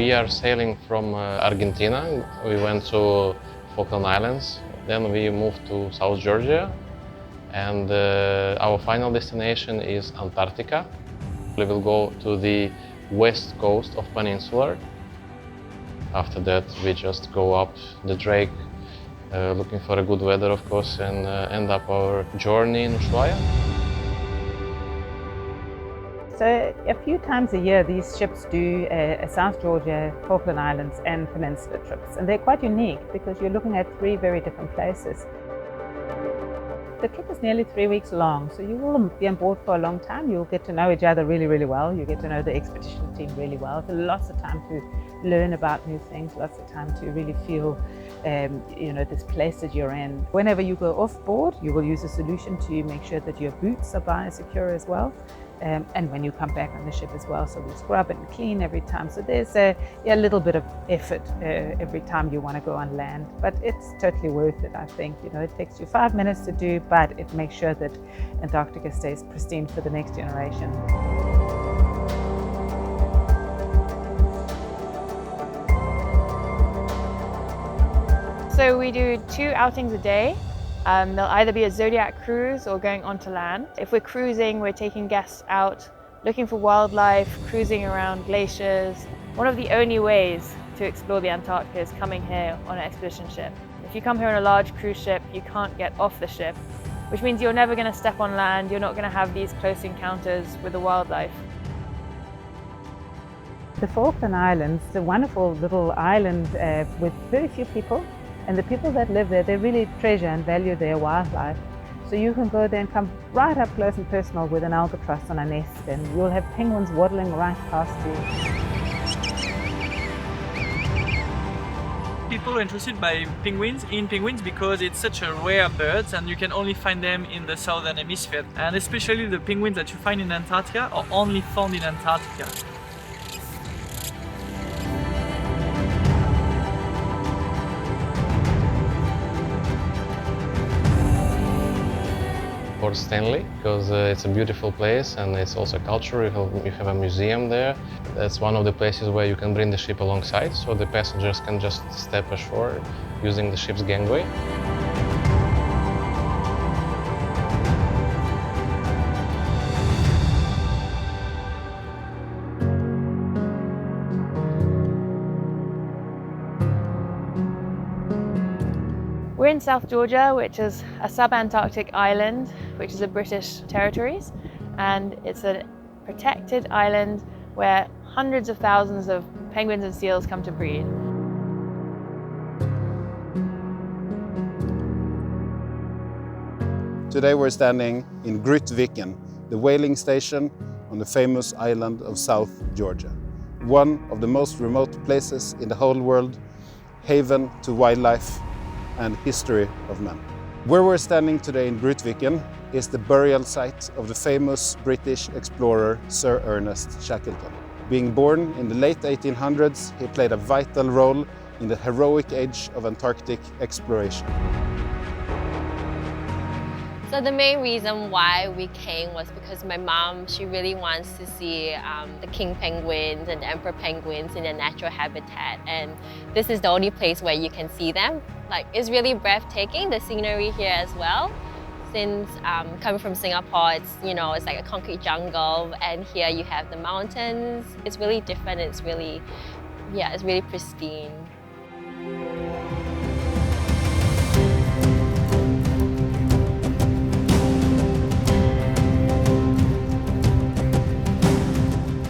We are sailing from Argentina. We went to Falkland Islands. Then we moved to South Georgia. And our final destination is Antarctica. We will go to the west coast of Peninsula. After that, we just go up the Drake, looking for a good weather, of course, and end up our journey in Ushuaia. So a few times a year, these ships do a South Georgia, Falkland Islands and Peninsula trips. And they're quite unique because you're looking at 3 very different places. The trip is nearly 3 weeks long, so you will be on board for a long time. You'll get to know each other really, really well. You get to know the expedition team really well. So lots of time to learn about new things, lots of time to really feel, this place that you're in. Whenever you go off board, you will use a solution to make sure that your boots are biosecure as well. And when you come back on the ship as well, so we scrub and clean every time. So there's a little bit of effort every time you want to go on land, but it's totally worth it, I think. It takes you 5 minutes to do, but it makes sure that Antarctica stays pristine for the next generation. So we do 2 outings a day. There'll either be a Zodiac cruise or going onto land. If we're cruising, we're taking guests out, looking for wildlife, cruising around glaciers. One of the only ways to explore the Antarctica is coming here on an expedition ship. If you come here on a large cruise ship, you can't get off the ship, which means you're never going to step on land, you're not going to have these close encounters with the wildlife. The Falkland Islands is a wonderful little island with very few people. And the people that live there, they really treasure and value their wildlife. So you can go there and come right up close and personal with an albatross on a nest, and you'll have penguins waddling right past you. People are interested by penguins because it's such a rare bird and you can only find them in the southern hemisphere. And especially the penguins that you find in Antarctica are only found in Antarctica. Port Stanley, because it's a beautiful place and it's also culture. You have a museum there. That's one of the places where you can bring the ship alongside, so the passengers can just step ashore using the ship's gangway. We're in South Georgia, which is a sub-Antarctic island, which is a British territories, and it's a protected island where hundreds of thousands of penguins and seals come to breed. Today we're standing in Grytviken, the whaling station on the famous island of South Georgia. One of the most remote places in the whole world, haven to wildlife and history of man. Where we're standing today in Grytviken is the burial site of the famous British explorer Sir Ernest Shackleton. Being born in the late 1800s, he played a vital role in the heroic age of Antarctic exploration. So the main reason why we came was because my mom, she really wants to see the king penguins and the emperor penguins in their natural habitat, and this is the only place where you can see them. Like, it's really breathtaking, the scenery here as well. Since coming from Singapore, it's like a concrete jungle, and here you have the mountains. It's really different. It's really pristine.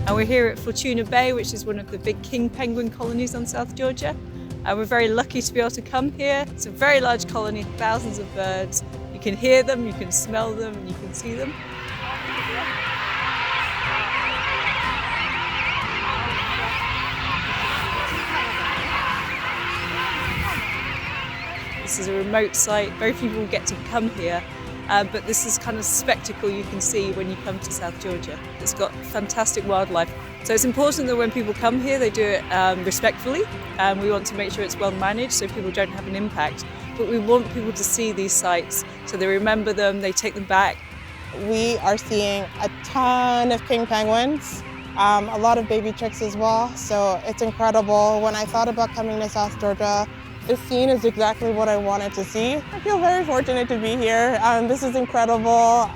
And we're here at Fortuna Bay, which is one of the big king penguin colonies on South Georgia. We're very lucky to be able to come here. It's a very large colony, thousands of birds. You can hear them, you can smell them, and you can see them. This is a remote site. Very few people get to come here. But this is kind of spectacle you can see when you come to South Georgia. It's got fantastic wildlife. So it's important that when people come here, they do it respectfully. We want to make sure it's well managed so people don't have an impact. But we want people to see these sites so they remember them, they take them back. We are seeing a ton of king penguins. a lot of baby chicks as well, so it's incredible. When I thought about coming to South Georgia, this scene is exactly what I wanted to see. I feel very fortunate to be here. This is incredible.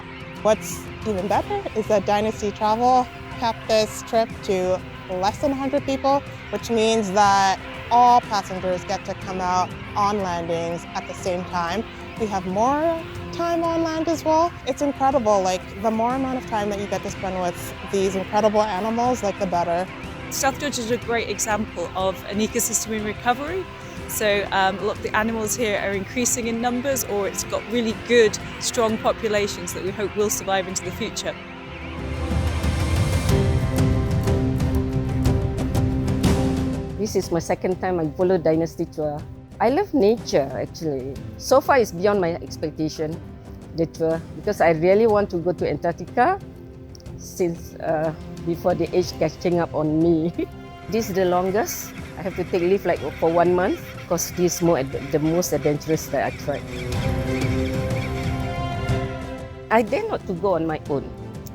What's even better is that Dynasty Travel kept this trip to less than 100 people, which means that all passengers get to come out on landings at the same time. We have more time on land as well. It's incredible, like the more amount of time that you get to spend with these incredible animals, like the better. South Georgia is a great example of an ecosystem in recovery. So a lot of the animals here are increasing in numbers, or it's got really good, strong populations that we hope will survive into the future. This is my second time I follow Dynasty Tour. I love nature actually. So far it's beyond my expectation, the tour, because I really want to go to Antarctica since before the age catching up on me. This is the longest. I have to take leave like for 1 month because this is the most adventurous that I tried. I dare not to go on my own,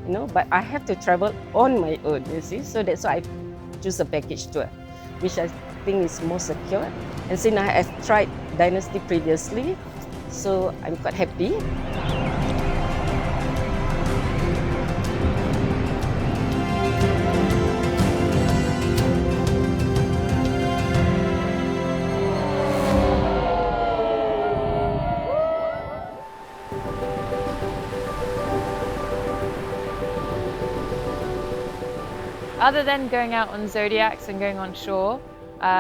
you know, but I have to travel on my own, you see. So that's why I choose a package tour, which I think is more secure. And since I have tried Dynasty previously, so I'm quite happy. Other than going out on zodiacs and going on shore,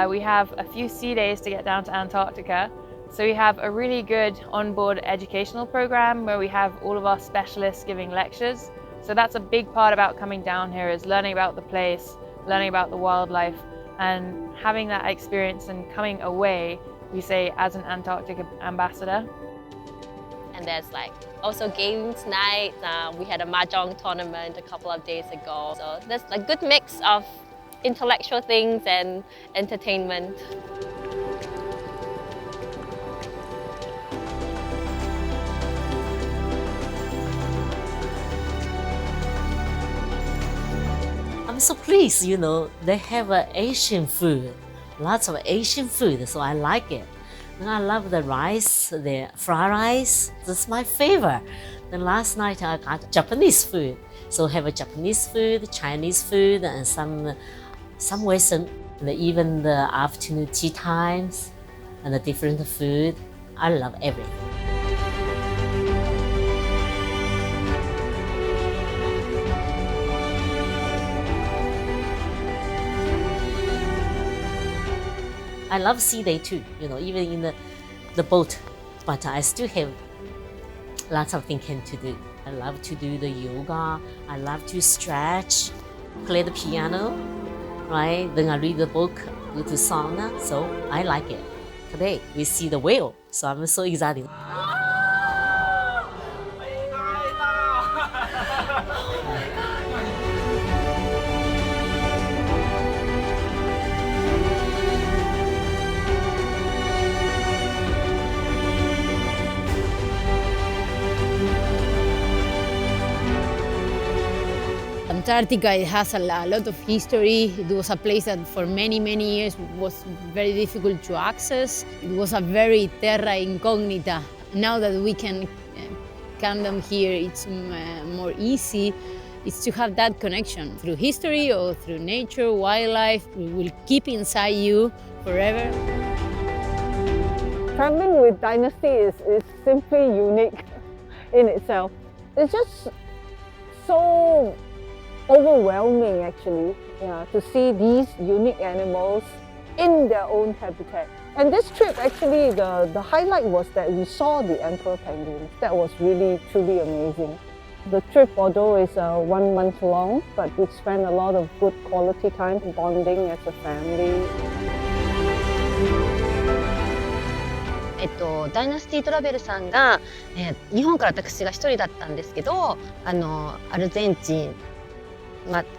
we have a few sea days to get down to Antarctica. So we have a really good onboard educational program where we have all of our specialists giving lectures. So that's a big part about coming down here, is learning about the place, learning about the wildlife, and having that experience and coming away, we say, as an Antarctic ambassador. And there's like also games night. We had a mahjong tournament a couple of days ago. So there's a good mix of intellectual things and entertainment. I'm so pleased, you know, they have Asian food, lots of Asian food, so I like it. And I love the rice, the fried rice, that's my favorite. Then last night I got Japanese food. So have a Japanese food, Chinese food, and some Western, and even the afternoon tea times, and the different food. I love everything. I love sea day too, you know, even in the boat, but I still have lots of things to do. I love to do the yoga, I love to stretch, play the piano, right? Then I read the book, go to sauna, so I like it. Today we see the whale, so I'm so excited. Antarctica, it has a lot of history. It was a place that for many, many years was very difficult to access. It was a very terra incognita. Now that we can come down here, it's more easy. It's to have that connection through history or through nature, wildlife. We will keep inside you forever. Traveling with Dynasty is simply unique in itself. It's just so overwhelming actually, to see these unique animals in their own habitat. And this trip actually, the highlight was that we saw the emperor penguins. That was really truly amazing. The trip, although is 1 month long, but we spent a lot of good quality time bonding as a family. ダイナスティトラベルさんが、日本から私が一人だったんですけど、アルゼンチン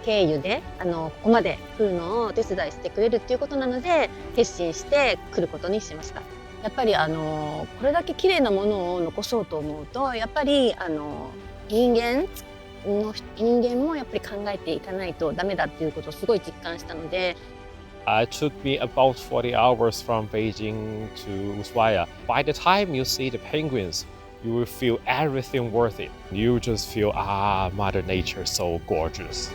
経由でここまで来るのをお手伝いしてくれるっていうことなので決心して来ることにしました。やっぱりこれだけ綺麗なものを残そうと思うとやっぱり人間の人間もやっぱり考えていかないとダメだっていうことをすごい実感したので。It took me about 40 hours from Beijing to Ushuaia. By the time you see the penguins, you will feel everything worth it. You just feel, Mother Nature is so gorgeous.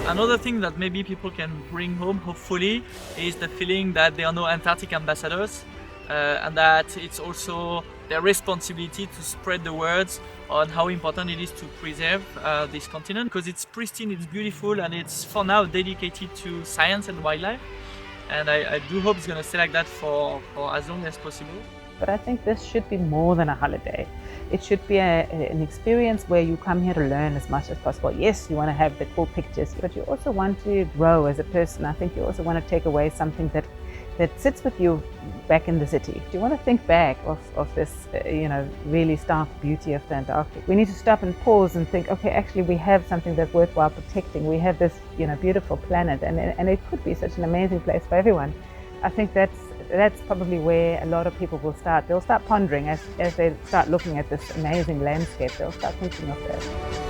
Another thing that maybe people can bring home, hopefully, is the feeling that there are no Antarctic ambassadors and that it's also their responsibility to spread the words on how important it is to preserve this continent, because it's pristine, it's beautiful, and it's for now dedicated to science and wildlife. And I do hope it's going to stay like that for as long as possible. But I think this should be more than a holiday. It should be an experience where you come here to learn as much as possible. Yes, you want to have the cool pictures, but you also want to grow as a person. I think you also want to take away something that sits with you back in the city. You want to think back of this, really stark beauty of the Antarctic. We need to stop and pause and think, okay, actually we have something that's worthwhile protecting. We have this, beautiful planet, and it could be such an amazing place for everyone. I think that's probably where a lot of people will start. They'll start pondering as they start looking at this amazing landscape. They'll start thinking of that.